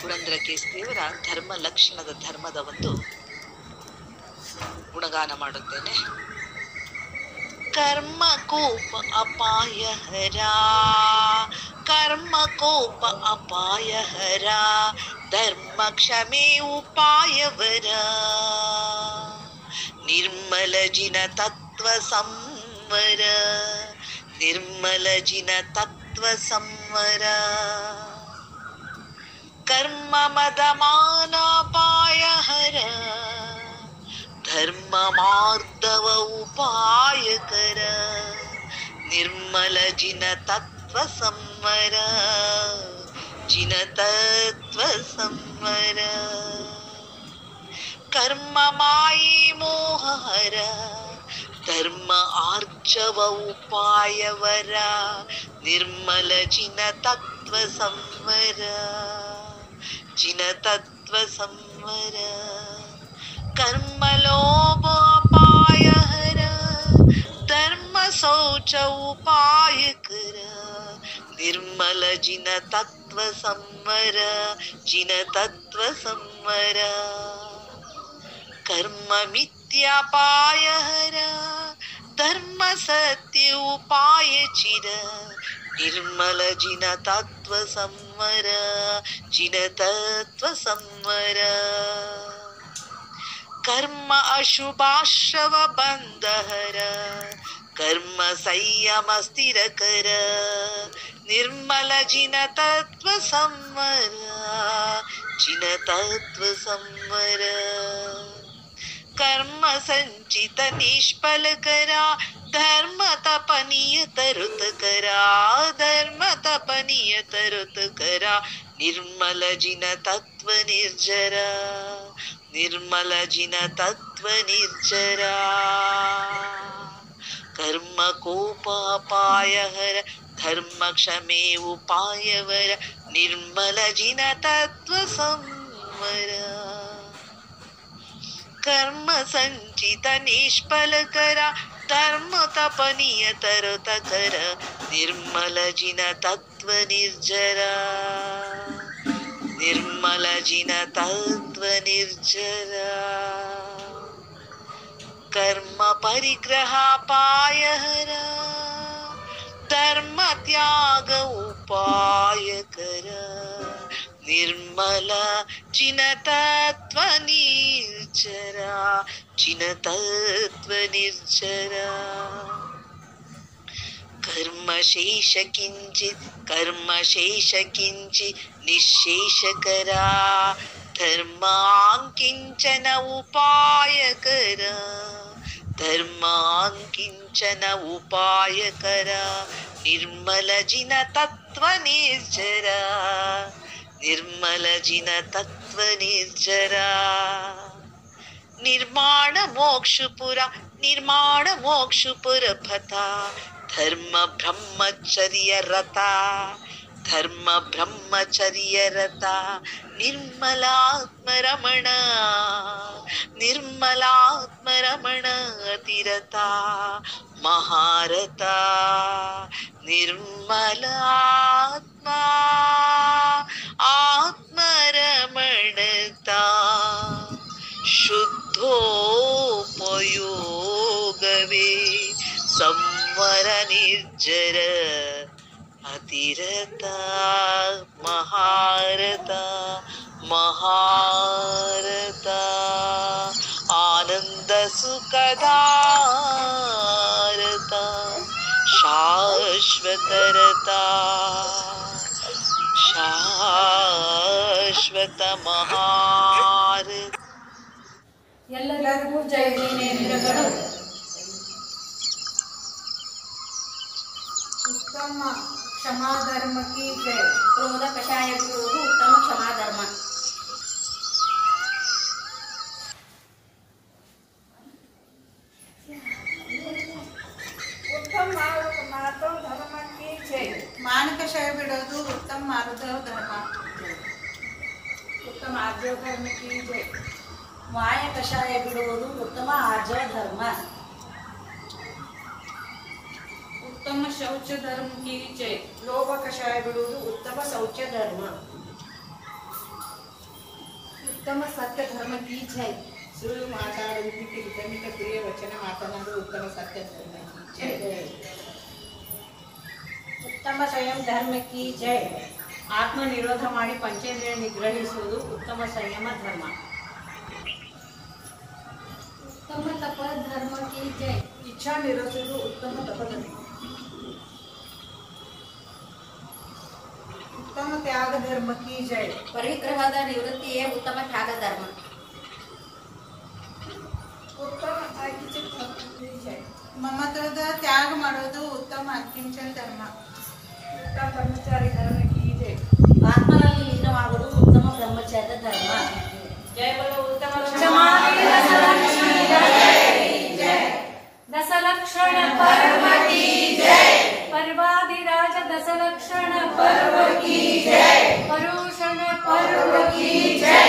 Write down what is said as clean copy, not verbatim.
ಪುರಂದರ ಕೇಸರಿಯವರ ಧರ್ಮ ಲಕ್ಷಣದ ಧರ್ಮದ ಒಂದು ಗುಣಗಾನ ಮಾಡುತ್ತೇನೆ. ಕರ್ಮ ಕೋಪ ಅಪಾಯ ಹರ, ಕರ್ಮ ಕೋಪ ಅಪಾಯ ಹರ, ಧರ್ಮ ಕ್ಷಮೆ ಉಪಾಯವರ, ನಿರ್ಮಲ ಜಿನ ತತ್ವ ಸಂವರ, ನಿರ್ಮಲ ಜಿನ ತತ್ವ ಸಂವರ, ಕರ್ಮ ಮದ ಮಾನಾಪಾಯ ಹರ, ಧರ್ಮ ಮಾರ್ಧವ ಉಪಾಯಕರ, ನಿರ್ಮಲ ಜಿನ ತತ್ವ ಸಂವರ, ಜಿನ ತತ್ವ ಸಂವರ, ಕರ್ಮ ಮಾಯಿ ಮೋಹರ, ಧರ್ಮ ಆರ್ಜವ ಉಪಾಯವರ, ನಿರ್ಮಲ ಜಿನ ತತ್ವ ಸಂವರ, ಜಿನ ತತ್ವ ಸಂವರ, ಕರ್ಮ ಲೋಭ ಅಪಾಯ ಹರ, ಧರ್ಮ ಶೌಚ ಉಪಾಯಕರ, ನಿರ್ಮಲ ಜಿನ ತತ್ವ ಸಂವರ, ಜಿನ ತತ್ವ ಸಂವರ, ಕರ್ಮ ಮಿಥ್ಯಾಪಾಯ ಹರ, ಧರ್ಮ ಸತ್ಯ ಉಪಾಯ ಚಿರ, ನಿರ್ಮಲ ಜಿನ ತತ್ವ ಸಂವರ, ಜಿನ ತತ್ವ ಸಂವರ, ಕರ್ಮ ಅಶುಭಾಶ್ರವ ಬಂಧಹರ, ಕರ್ಮ ಸಂಯಮ ಸ್ಥಿರಕರ, ನಿರ್ಮಲ ಜಿನ ತತ್ವ ಸಂವರ, ಜಿನ ತತ್ವ ಸಂವರ, ಕರ್ಮ ಸಂಚಿತ ನಿಷ್ಫಲಕರ, ಧರ್ಮ ತಪನೀಯ ತರುತಕರ, ಧರ್ಮ ತಪನೀಯ ತರುತಕರ, ನಿರ್ಮಲ ಜಿನ ತತ್ವ ನಿರ್ಜರ, ನಿರ್ಮಲ ಜಿನ ತತ್ವ ನಿರ್ಜರ, ಕರ್ಮ ಕೋಪ ಅಪಾಯ ಹರ, ಧರ್ಮ ಕ್ಷಮೆ ಉಪಾಯವರ, ನಿರ್ಮಲ ಜಿನ ತತ್ವ ಸಂವರ, ಕರ್ಮ ಸಂಚಿತ ನಿಷ್ಫಲಕರ, ಧರ್ಮ ತಪನೀಯ ತರುತಕರ, ನಿರ್ಮಲ ಜಿನ ತತ್ವ ನಿರ್ಜರ, ನಿರ್ಮಲ ಜಿನ ತತ್ವ ನಿರ್ಜರ, ಕರ್ಮ ಪರಿಗ್ರಹಾಪಾಯ ಹರ, ಧರ್ಮ ತ್ಯಾಗ ಉಪಾಯಕರ, ನಿರ್ಮಲ ಜಿನ ತತ್ವ ನಿರ್ಜರ, ಜಿನ ತತ್ವ ನಿರ್ಜರ, ಕರ್ಮ ಶೇಷ ಕಿಂಚಿತ್, ಕರ್ಮ ಶೇಷ ಕಿಂಚಿತ್ ನಿಶೇಷಕರ, ಧರ್ಮಾಂಕಿಂಚನ ಉಪಾಯಕರ, ಧರ್ಮಾಂಕಿಂಚನ ಉಪಾಯಕರ, ನಿರ್ಮಲ ಜಿನ ತತ್ವ ನಿರ್ಜರ, ನಿರ್ಮಲ ಜಿನ ತತ್ವ ನಿರ್ಜರ, ನಿರ್ಮಾಣ ಮೋಕ್ಷಪುರ, ನಿರ್ಮಾಣ ಮೋಕ್ಷಪುರ ಪಥ, ಧರ್ಮ ಬ್ರಹ್ಮಚರ್ಯ ರಥ, ಧರ್ಮ ಬ್ರಹ್ಮಚರ್ಯ ರಥ, ನಿರ್ಮಲಾತ್ಮ ರಮಣ, ನಿರ್ಮಲಾತ್ಮ ರಮಣ ಅತಿರಥ, ಮಹಾರಥ, ನಿರ್ಮಲಾತ್ಮ ಆತ್ಮರಮಣತ, ಶುದ್ಧೋಪಯೋಗವೇ ಸಂವರ ನಿರ್ಜರ, ಅತಿರಥ, ಮಹಾರಥ, ಮಹಾರಥ, ಆನಂದ ಸುಖದಾರಥ, ಶಾಶ್ವತರಥ, ಶಾಶ್ವತ ಮಹಾರಥ. ಎಲ್ಲರಿಗೂ ಜಯ ಜಿನೇಂದ್ರಗಳು. ಉತ್ತಮ ಕ್ಷಮಾಧರ್ಮ ಕಿ ಜಯ. ಕ್ರೋಧ ಕಷಾಯ ಬಿಡುವುದು ಉತ್ತಮ ಕ್ಷಮಾಧರ್ಮ. ಉತ್ತಮ ಮಾನವ ಧರ್ಮ ಕಿ ಜಯ. ಮಾನ ಕಷಾಯ ಬಿಡೋದು ಉತ್ತಮ ಮಾನವ ಧರ್ಮ. ಉತ್ತಮ ಆರ್ಜವ ಧರ್ಮ ಕಿ ಜಯ. ಮಾಯ ಕಷಾಯ ಬಿಡುವುದು ಉತ್ತಮ ಆರ್ಜವ ಧರ್ಮ. ಉತ್ತಮ ಶೌಚ ಧರ್ಮ ಕಿ ಜಯ. ಲೋಭ ಕಷಾಯ ಬಿಡುವುದು ಉತ್ತಮ ಶೌಚ ಧರ್ಮ. उत्तम सत्य धर्म की जय। ಸುಳ್ಳು ಮಾತಾಡುವುದಕ್ಕೆ ಹಿತಮಿತ ಪ್ರಿಯ ವಚನ ಮಾತನಾಡುವ ಉತ್ತಮ ಸತ್ಯ ಧರ್ಮ ಕಿ ಜೈ. ಉತ್ತಮ ಸಂಯಮ ಧರ್ಮ ಕಿ ಜೈ. ಆತ್ಮ ನಿರೋಧ ಮಾಡಿ ಪಂಚೇಂದ್ರಿಯ ನಿಗ್ರಹಿಸುವುದು ಉತ್ತಮ ಸಂಯಮ ಧರ್ಮ. उत्तम तप धर्म की जय। ಇಚ್ಛಾ ನಿರೋಧಿಸುವುದು ಉತ್ತಮ ತಪಧರ್ಮ. ಉತ್ತಮ ತ್ಯಾಗ ಧರ್ಮ ಕಿ ಜೈ. ಪರಿಗ್ರಹದ ನಿವೃತ್ತಿಯೇ ಉತ್ತಮ ತ್ಯಾಗ ಧರ್ಮ. ಉತ್ತಮ ಅಕಿಂಚನ ಧರ್ಮ ಕಿ ಜೈ. ಮಮತ್ವದ ತ್ಯಾಗ ಮಾಡೋದು ಉತ್ತಮ ಅಕಿಂಚನ ಧರ್ಮ. ಉತ್ತಮ ಬ್ರಹ್ಮಚಾರಿ ಧರ್ಮ ಕಿ ಜೈ. ಆತ್ಮನಲ್ಲಿ ಲೀನವಾಗುವುದು ಉತ್ತಮ ಬ್ರಹ್ಮಚರ್ಯ ಧರ್ಮ. ಜಯ ಬಲು ಉತ್ತಮ दशलक्षण पर्व की जय। पर्वाधिराज दशलक्षण पर्व की जय। परुषण पर्व की जय।